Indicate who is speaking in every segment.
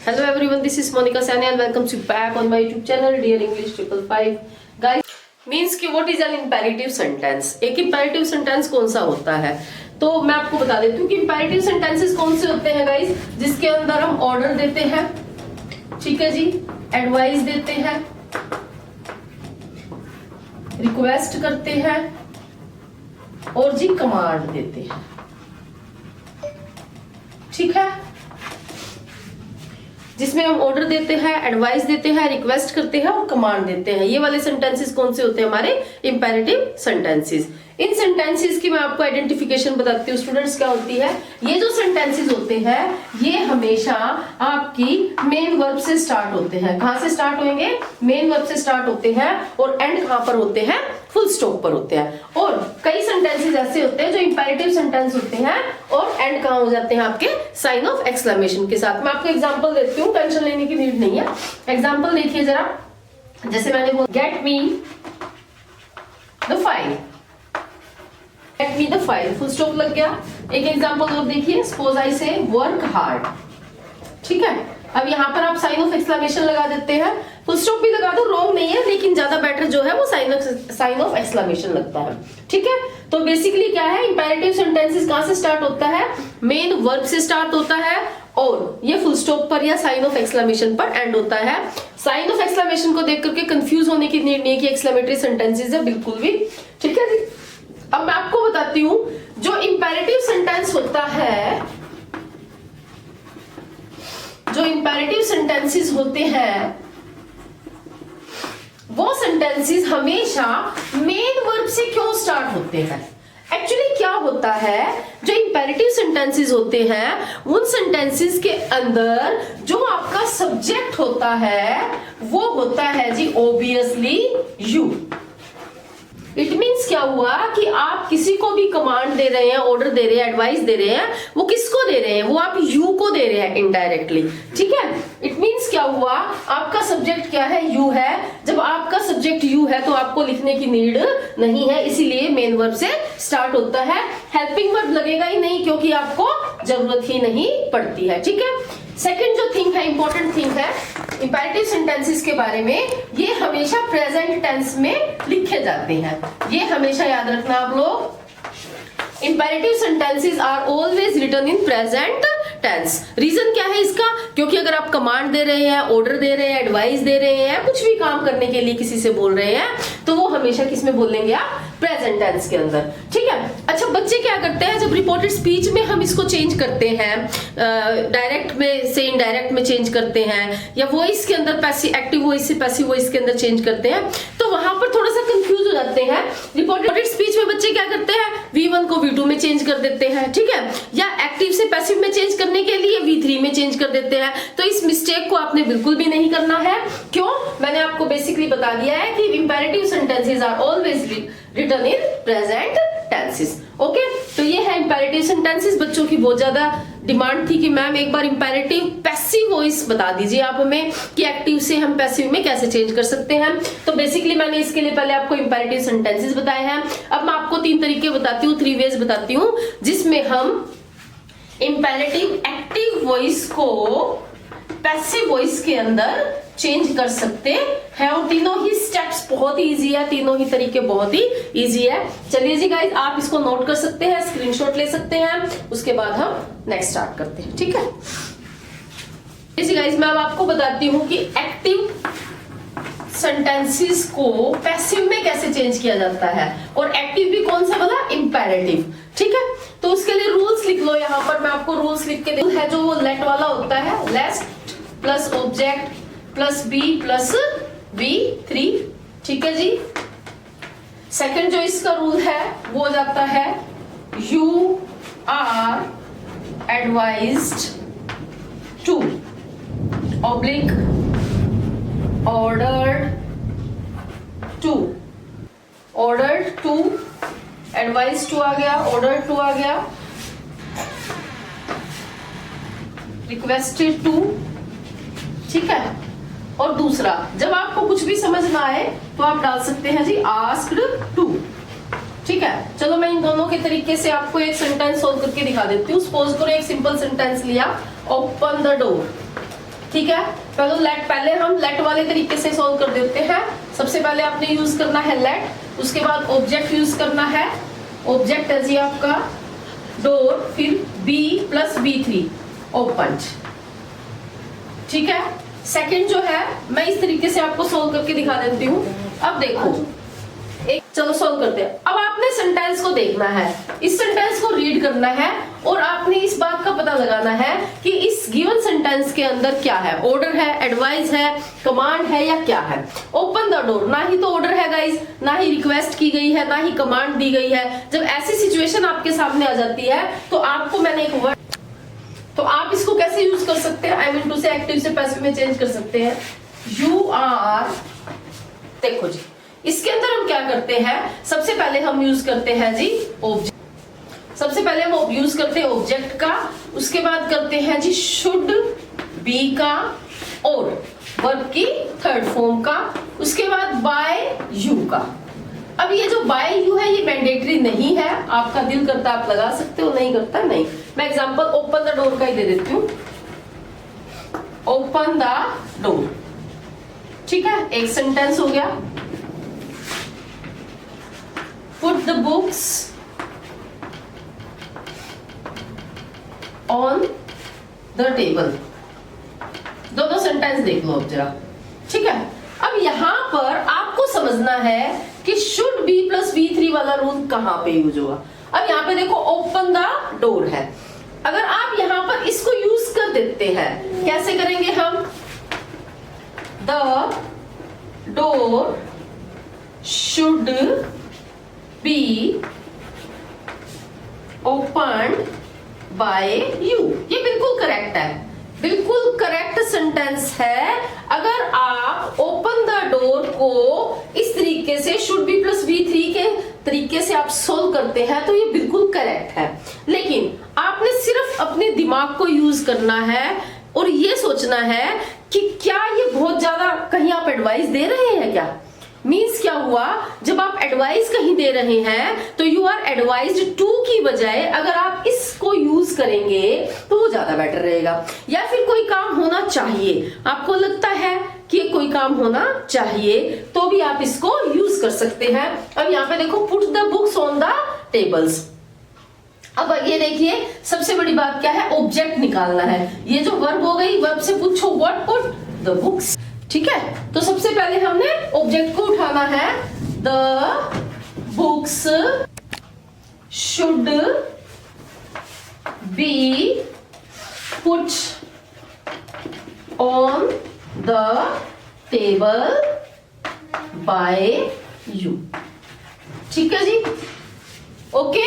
Speaker 1: Hello everyone, this is Monica Sani and welcome you back on my YouTube channel Dear English 555. Guys, means कि what is an imperative sentence? एक imperative sentence कौन सा होता है? तो मैं आपको बता देती हूँ कि imperative sentences कौन से होते हैं guys, जिसके अंदर हम order देते हैं, ठीक है जी, advice देते हैं, request करते हैं और जी command देते हैं, ठीक है। जिसमें हम ऑर्डर देते हैं, एडवाइस देते हैं, रिक्वेस्ट करते हैं और कमांड देते हैं। ये वाले सेंटेंसेस कौन से होते हैं? हमारे इंपेरेटिव सेंटेंसेस। इन सेंटेंसेस की मैं आपको आइडेंटिफिकेशन बताती हूँ स्टूडेंट्स क्या होती है। ये जो सेंटेंसेस होते हैं ये हमेशा आपकी मेन वर्ब से स्टार्ट होते हैं। कहां से स्टार्ट होंगे? मेन वर्ब से स्टार्ट होते हैं और एंड कहां पर होते हैं? फुल स्टॉप पर होते हैं। और कई सेंटेंसेस ऐसे होते हैं जो इंपेरेटिव सेंटेंस होते हैं और एंड कहां हो जाते हैं? आपके साइन ऑफ एक्सक्लेमेशन के साथ। मैं आपको एग्जांपल देती हूँ, टेंशन लेने की नीड नहीं है। एग्जांपल देखिए जरा, जैसे मैंने बोला get me the file, get me the file, full stop लग गया। एक एग्जांपल और देखिए, सपोज आई से वर्क हार्ड, ठीक है। अब यहाँ पर आप साइन ऑफ एक्सक्लेमेशन लगा देते हैं, फुल स्टॉप भी लगा दो, रॉन्ग नहीं है, लेकिन ज्यादा बेटर जो है वो साइन ऑफ एक्सक्लेमेशन लगता है, ठीक है। तो बेसिकली क्या है, इंपेरेटिव सेंटेंसेस कहां से स्टार्ट होता है? मेन वर्ब से स्टार्ट होता है और ये फुल स्टॉप पर या साइन ऑफ एक्सक्लेमेशन पर एंड होता है। साइन ऑफ एक्सक्लेमेशन को देख करके कंफ्यूज होने की नीड नहीं है कि एक्सक्लेमेटरी सेंटेंसेस है, बिल्कुल भी, ठीक है जी। अब मैं आपको बताती हूं, जो इंपेरेटिव सेंटेंस होता है, जो इंपेरेटिव सेंटेंसेस होते हैं वो सेंटेंसेस हमेशा मेन वर्ब से क्यों स्टार्ट होते हैं? एक्चुअली क्या होता है, जो इंपेरेटिव सेंटेंसेस होते हैं उन सेंटेंसेस के अंदर जो आपका सब्जेक्ट होता है वो होता है जी ऑब्वियसली यू। इट मीन्स क्या हुआ कि आप किसी को भी कमांड दे रहे हैं, ऑर्डर दे रहे हैं, एडवाइस दे रहे हैं, वो किसको दे रहे हैं? वो आप यू को दे रहे हैं इनडायरेक्टली, ठीक है। इट मीन्स क्या हुआ, आपका सब्जेक्ट क्या है? यू है। जब आपका सब्जेक्ट यू है तो आपको लिखने की नीड नहीं है, इसीलिए मेन वर्ब से स्टार्ट होता है। हेल्पिंग वर्ब लगेगा ही नहीं क्योंकि आपको जरूरत ही नहीं पड़ती है, ठीक है। सेकेंड जो थिंग है, इंपॉर्टेंट थिंग है इंपेरेटिव सेंटेंसेस के बारे में, ये हमेशा प्रेजेंट टेंस में लिखे जाते हैं। ये हमेशा याद रखना आप लोग। Imperative sentences are always written in present tense. Reason क्या है इसका? क्योंकि अगर आप कमांड दे रहे हैं, ऑर्डर दे रहे हैं, एडवाइस दे रहे हैं, कुछ भी काम करने के लिए किसी से बोल रहे हैं, तो वो हमेशा किस में बोलेंगे आप? प्रेजेंट टेंस के अंदर, ठीक है। अच्छा, बच्चे क्या करते हैं, जब रिपोर्टेड स्पीच में हम इसको चेंज करते हैं, डायरेक्ट में से इनडायरेक्ट में चेंज करते हैं, या वॉइस के अंदर पैसिव एक्टिव वॉइस से पैसिव वॉइस के अंदर चेंज करते हैं, तो वहां पर थोड़ा सा कंफ्यूज हो जाते हैं। रिपोर्टेड स्पीच में बच्चे क्या करते हैं? V1 को V2 में चेंज कर देते हैं, ठीक है, या एक्टिव से पैसिव में चेंज करने के लिए V3 में चेंज कर देते हैं। तो इस मिस्टेक को आपने बिल्कुल भी नहीं करना है। क्यों? मैंने आपको बेसिकली बता दिया है कि imperative sentences are always written in present tenses. Okay, तो ये है इंपेरेटिव सेंटेंसेस। बच्चों की बहुत ज्यादा डिमांड थी कि मैम एक बार इंपेरेटिव पैसिव वॉइस बता दीजिए आप हमें कि एक्टिव से हम पैसिव में कैसे चेंज कर सकते हैं। तो बेसिकली मैंने इसके लिए पहले आपको इंपेरेटिव सेंटेंसेस बताए हैं। अब मैं आपको 3 तरीके बताती हूँ, 3 वेज बताती हूँ जिसमें हम इंपेरेटिव एक्टिव वॉइस को पैसिव वॉइस के अंदर चेंज कर सकते हैं। और तीनों ही स्टेप्स बहुत ही इजी है, तीनों ही तरीके बहुत ही इजी है। चलिए जी गाइस, आप इसको नोट कर सकते हैं, स्क्रीनशॉट ले सकते हैं, उसके बाद हम नेक्स्ट स्टार्ट करते हैं, ठीक है। जी गाइस, मैं अब आपको बताती हूँ कि एक्टिव सेंटेंसेस को पैसिव में कैसे चेंज किया जाता है, और एक्टिव भी कौन सा वाला? इंपेरेटिव, ठीक है। तो उसके लिए रूल्स लिख लो, यहाँ पर मैं आपको रूल्स लिख के दे है, जो वो लेट वाला होता है, let plus object plus be plus V3, ठीक है जी। सेकंड जो इसका रूल है वो हो जाता है you are advised to oblique ordered to, ordered to, advise to आ गया, ऑर्डर्ड टू आ गया, रिक्वेस्टेड टू, ठीक है। और दूसरा, जब आपको कुछ भी समझ ना आए तो आप डाल सकते हैं जी आस्क्ड टू, ठीक है। चलो मैं इन दोनों के तरीके से आपको एक सेंटेंस सोल्व करके दिखा देती हूँ। सपोज करो एक सिंपल सेंटेंस लिया, ओपन द डोर, ठीक है। पहले हम लेट वाले तरीके से सॉल्व कर देते हैं। सबसे पहले आपने यूज करना है लेट, उसके बाद ऑब्जेक्ट यूज करना है। ऑब्जेक्ट है जी आपका डोर, फिर b + b3 ओपन। ठीक है। सेकंड जो है मैं इस तरीके से आपको सोल्व करके दिखा देती हूँ। अब देखो चलो सोल्व करते हैं। अब आपने सेंटेंस को देखना है, इस सेंटेंस को रीड करना है और आपने इस बात का पता लगाना है कि इस गिवन सेंटेंस के अंदर क्या है। ऑर्डर है, एडवाइस है, कमांड है या क्या है। ओपन द डोर, ना ही तो ऑर्डर है गाइस, ना ही रिक्वेस्ट की गई है, ना ही कमांड दी गई है। जब ऐसी सिचुएशन आपके सामने आ जाती है तो आपको मैंने एक वर्ड, तो आप इसको कैसे यूज कर सकते हैं, आई मीन टू से एक्टिव से पैसिव में चेंज कर सकते हैं। यू आर, देखो जी इसके अंदर हम क्या करते हैं, सबसे पहले हम यूज करते हैं जी ऑब्जेक्ट। सबसे पहले हम यूज करते हैं ऑब्जेक्ट का, उसके बाद करते हैं जी शुड बी का और वर्ब की थर्ड फॉर्म का, उसके बाद बाय यू का। अब ये जो बाय यू है ये मैंडेटरी नहीं है, आपका दिल करता आप लगा सकते हो, नहीं करता नहीं। मैं एग्जांपल ओपन द डोर का ही दे देती हूँ। ओपन द डोर, ठीक है, एक सेंटेंस हो गया। Put the books on the table। दोनों सेंटेंस देख लो अब जरा, ठीक है। अब यहां पर आपको समझना है कि शुड बी + b3 वाला रूल कहां पे यूज होगा। अब यहां पे देखो ओपन द डोर है, अगर आप यहां पर इसको यूज कर देते हैं, कैसे करेंगे हम, the door should be opened by you। ये बिल्कुल करेक्ट है, बिल्कुल करेक्ट सेंटेंस है। अगर आप ओपन द डोर को इस तरीके से शुड बी + b3 के तरीके से आप सोल्व करते हैं तो ये बिल्कुल करेक्ट है। लेकिन आपने सिर्फ अपने दिमाग को यूज करना है और ये सोचना है कि क्या ये बहुत ज्यादा कहीं आप एडवाइस दे रहे हैं क्या। मीन्स क्या हुआ, जब आप एडवाइस कहीं दे रहे हैं तो यू आर एडवाइज्ड टू की बजाय अगर आप इसको यूज करेंगे तो वो ज्यादा बेटर रहेगा। या फिर कोई काम होना चाहिए, आपको लगता है कि कोई काम होना चाहिए तो भी आप इसको यूज कर सकते हैं। अब यहाँ पे देखो put the books on the tables. अब ये देखिए सबसे बड़ी बात क्या है, ऑब्जेक्ट निकालना है। ये जो वर्ब हो गई, वर्ब से पूछो व्हाट, पुट द बुक्स, ठीक है। तो सबसे पहले हमने ऑब्जेक्ट को उठाना है, the books should be put on the table by you, ठीक है जी, ओके।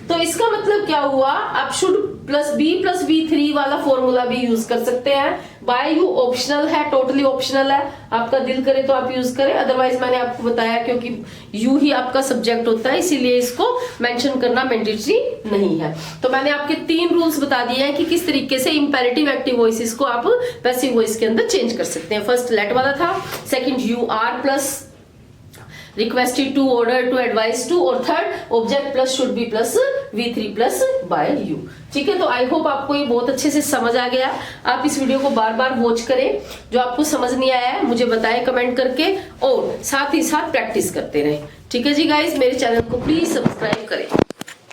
Speaker 1: तो इसका मतलब क्या हुआ, आप शुड + b + b3 वाला फॉर्मूला भी यूज कर सकते हैं। बाय यू ऑप्शनल है, टोटली ऑप्शनल है, आपका दिल करे तो आप यूज करें, अदरवाइज मैंने आपको बताया क्योंकि यू ही आपका सब्जेक्ट होता है इसीलिए इसको मेंशन करना मैंडेटरी नहीं है। तो मैंने आपके 3 रूल्स बता दिए हैं कि किस तरीके से इंपेरेटिव एक्टिव वॉइसेस को आप पैसिव वॉइस के अंदर चेंज कर सकते हैं। फर्स्ट लेट वाला था, second you are plus requested to, order to, advice to, और third object plus should be plus v3 plus by you. ठीक है, तो आई होप आपको ये बहुत अच्छे से समझ आ गया। आप इस वीडियो को बार बार वॉच करें, जो आपको समझ नहीं आया है मुझे बताएं कमेंट करके, और साथ ही साथ प्रैक्टिस करते रहें। ठीक है जी गाइस, मेरे चैनल को प्लीज सब्सक्राइब करें।